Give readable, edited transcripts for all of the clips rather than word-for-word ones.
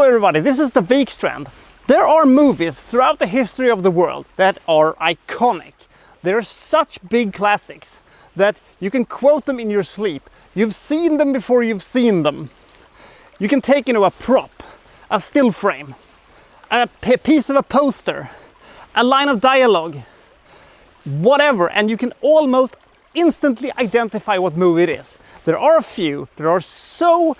everybody, this is the Vikstrand. There are movies throughout the history of the world that are iconic. They're such big classics that you can quote them in your sleep. You've seen them before you've seen them. You can take, a prop, a still frame, a piece of a poster, a line of dialogue, whatever, and you can almost instantly identify what movie it is. There are a few that are so,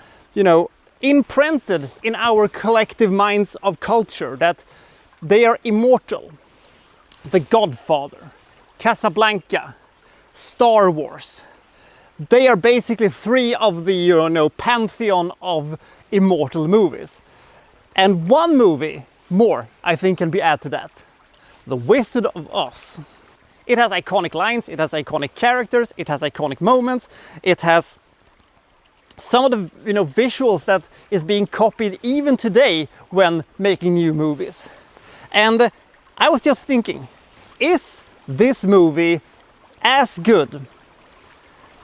imprinted in our collective minds of culture that they are immortal. The Godfather, Casablanca, Star Wars. They are basically three of the pantheon of immortal movies. And one movie more I think can be added to that. The Wizard of Oz. It has iconic lines, it has iconic characters, it has iconic moments, it has some of the visuals that is being copied even today when making new movies. And I was just thinking, is this movie as good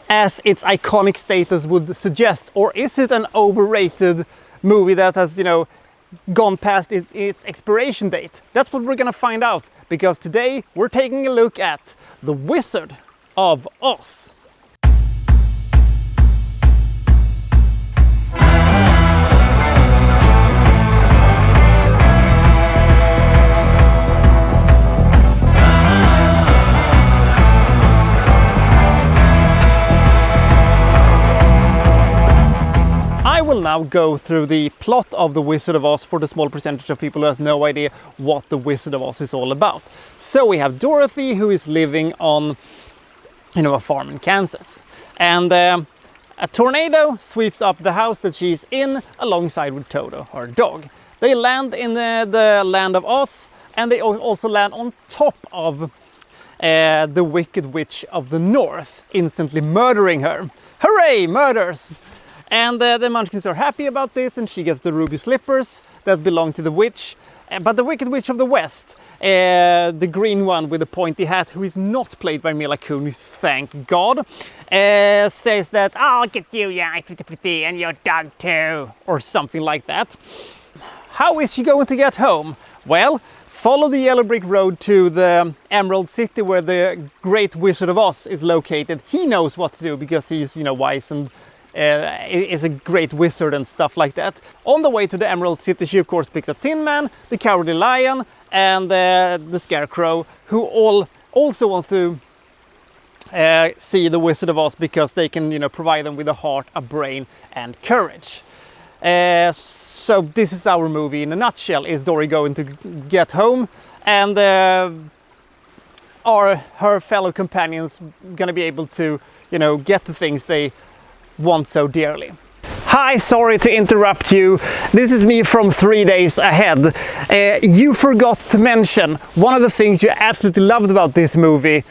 as its iconic status would suggest, or is it an overrated movie that has gone past its expiration date? That's what we're gonna find out, because today we're taking a look at The Wizard of Oz. I will now go through the plot of The Wizard of Oz for the small percentage of people who has no idea what The Wizard of Oz is all about. So we have Dorothy, who is living on, a farm in Kansas. And a tornado sweeps up the house that she's in alongside with Toto, her dog. They land in the land of Oz, and they also land on top of the Wicked Witch of the North, instantly murdering her. Hooray, murders! And the Munchkins are happy about this, and she gets the ruby slippers that belong to the witch. But the Wicked Witch of the West, the green one with the pointy hat, who is not played by Mila Kunis, thank God, says that, "I'll get you, yeah, pretty, and your dog too," or something like that. How is she going to get home? Well, follow the yellow brick road to the Emerald City where the Great Wizard of Oz is located. He knows what to do because he's, wise and is a great wizard and stuff like that. On the way to the Emerald City, she of course picks up Tin Man, the Cowardly Lion, and the Scarecrow, who also wants to see the Wizard of Oz because they can, provide them with a heart, a brain, and courage. So this is our movie in a nutshell. Is Dory going to get home, and are her fellow companions going to be able to, get the things they want so dearly? Hi, sorry to interrupt you. This is me from 3 days ahead. You forgot to mention one of the things you absolutely loved about this movie,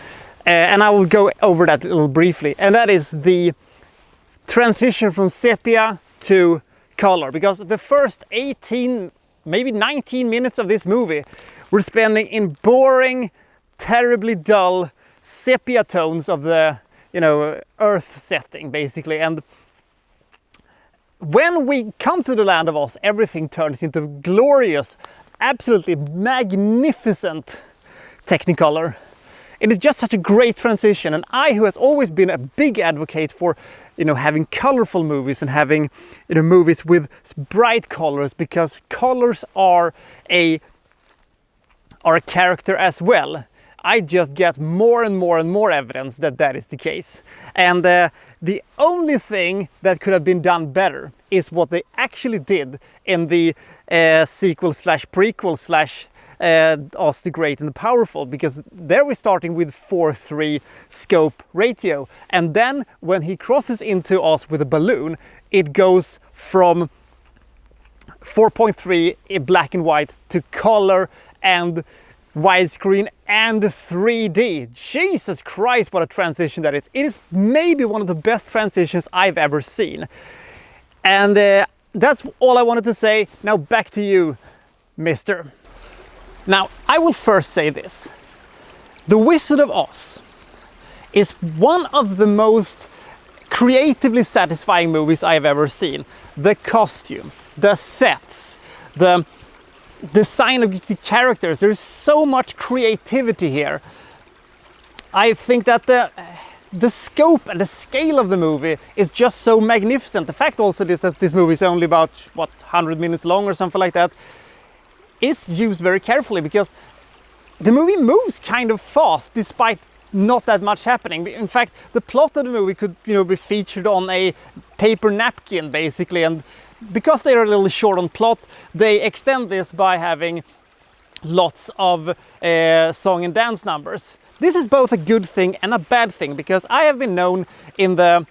and I will go over that a little briefly, and that is the transition from sepia to color, because the first 18, maybe 19 minutes of this movie we're spending in boring, terribly dull sepia tones of the earth setting, basically. And when we come to the land of Oz, everything turns into glorious, absolutely magnificent Technicolor. It is just such a great transition, and I, who has always been a big advocate for having colorful movies and having movies with bright colors, because colors are a character as well. I just get more and more and more evidence that that is the case. And the only thing that could have been done better is what they actually did in the sequel slash prequel slash Oz the Great and the Powerful, because there we're starting with 4:3 scope ratio. And then when he crosses into Oz with a balloon, it goes from 4.3 black and white to color and widescreen and 3D. Jesus Christ, what a transition that is. It is maybe one of the best transitions I've ever seen. And that's all I wanted to say. Now back to you, mister. Now, I will first say this. The Wizard of Oz is one of the most creatively satisfying movies I have ever seen. The costumes, the sets, the design of the characters. There's so much creativity here. I think that the scope and the scale of the movie is just so magnificent. The fact also is that this movie is only about, what, 100 minutes long or something like that, is used very carefully, because the movie moves kind of fast despite not that much happening. In fact, the plot of the movie could, be featured on a paper napkin basically, and because they are a little short on plot, they extend this by having lots of song and dance numbers. This is both a good thing and a bad thing, because I have been known in the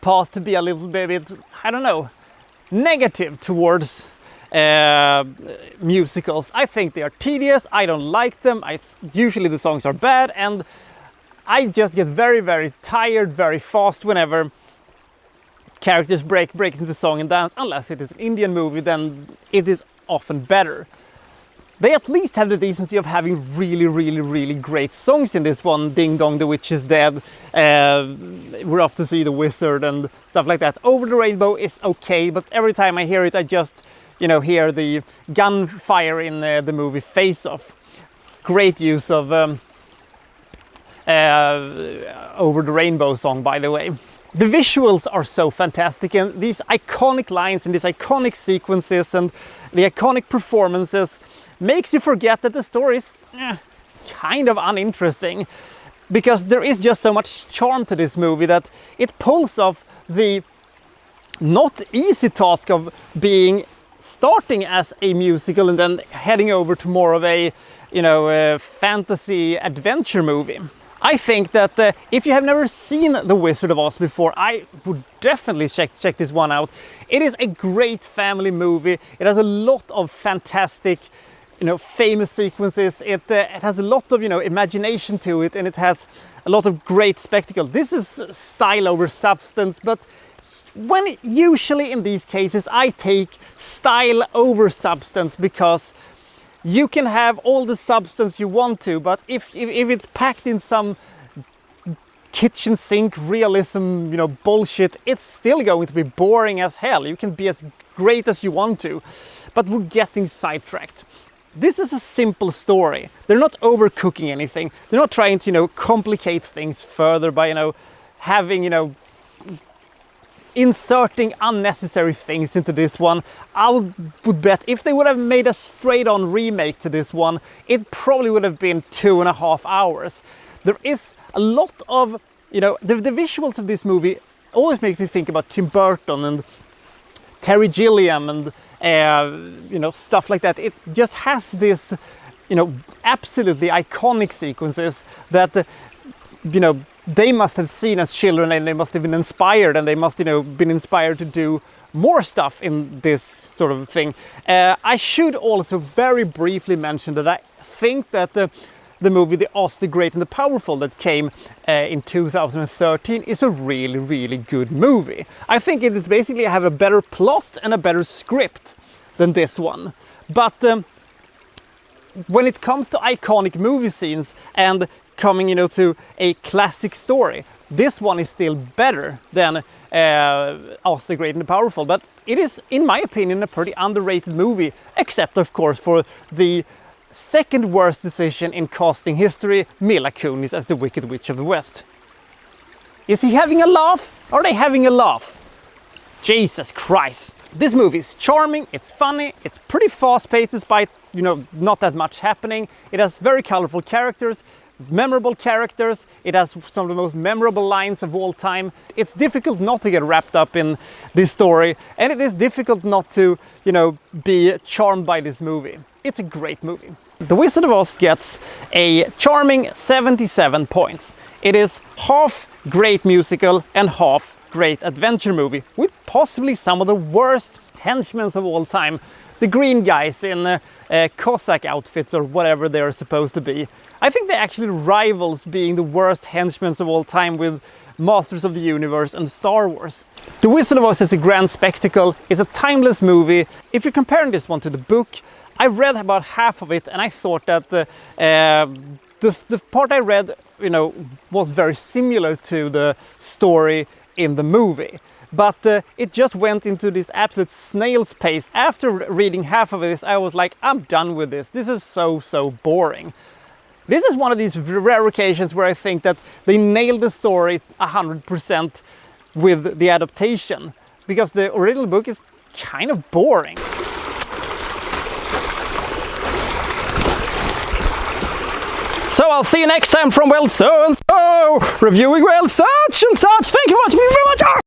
past to be a little bit, I don't know, negative towards musicals. I think they are tedious, I don't like them, usually the songs are bad, and I just get very, very tired very fast whenever characters break into song and dance. Unless it is an Indian movie, then it is often better. They at least have the decency of having really, really, really great songs in this one. Ding Dong, the Witch is Dead, We're Off to See the Wizard, and stuff like that. Over the Rainbow is okay, but every time I hear it, I just, hear the gunfire in the movie Face Off. Great use of Over the Rainbow song, by the way. The visuals are so fantastic, and these iconic lines and these iconic sequences and the iconic performances makes you forget that the story is kind of uninteresting, because there is just so much charm to this movie that it pulls off the not easy task of starting as a musical and then heading over to more of a fantasy adventure movie. I think that if you have never seen The Wizard of Oz before, I would definitely check this one out. It is a great family movie. It has a lot of fantastic, famous sequences. It has a lot of, imagination to it, and it has a lot of great spectacle. This is style over substance, but usually in these cases I take style over substance, because you can have all the substance you want to, but if it's packed in some kitchen sink realism, bullshit, it's still going to be boring as hell. You can be as great as you want to, but we're getting sidetracked. This is a simple story. They're not overcooking anything. They're not trying to, complicate things further by, having, inserting unnecessary things into this one. I would bet if they would have made a straight-on remake to this one, it probably would have been 2.5 hours. There is a lot of, the visuals of this movie always makes me think about Tim Burton and Terry Gilliam and stuff like that. It just has this, absolutely iconic sequences that, they must have seen as children, and they must have been inspired, and they must, been inspired to do more stuff in this sort of thing. I should also very briefly mention that I think that the movie The Oz, the Great and the Powerful that came in 2013 is a really, really good movie. I think it is basically have a better plot and a better script than this one. But when it comes to iconic movie scenes and coming, to a classic story, this one is still better than Oz, the Great and the Powerful. But it is, in my opinion, a pretty underrated movie, except of course for the second worst decision in casting history, Mila Kunis as the Wicked Witch of the West. Is he having a laugh? Are they having a laugh? Jesus Christ. This movie is charming, it's funny, it's pretty fast-paced despite, not that much happening. It has very colorful characters, memorable characters. It has some of the most memorable lines of all time. It's difficult not to get wrapped up in this story, and it is difficult not to, be charmed by this movie. It's a great movie. The Wizard of Oz gets a charming 77 points. It is half great musical and half great adventure movie, with possibly some of the worst henchmen of all time. The green guys in Cossack outfits or whatever they're supposed to be. I think they actually rivals being the worst henchmen of all time with Masters of the Universe and Star Wars. The Wizard of Oz is a grand spectacle. It's a timeless movie. If you're comparing this one to the book, I've read about half of it, and I thought that the part I read, was very similar to the story in the movie. but it just went into this absolute snail's pace. After reading half of this, I was like, I'm done with this. This is so boring. This is one of these rare occasions where I think that they nailed the story 100% with the adaptation, because the original book is kind of boring. So I'll see you next time from Vendelsö, reviewing such and such. Thank you very much.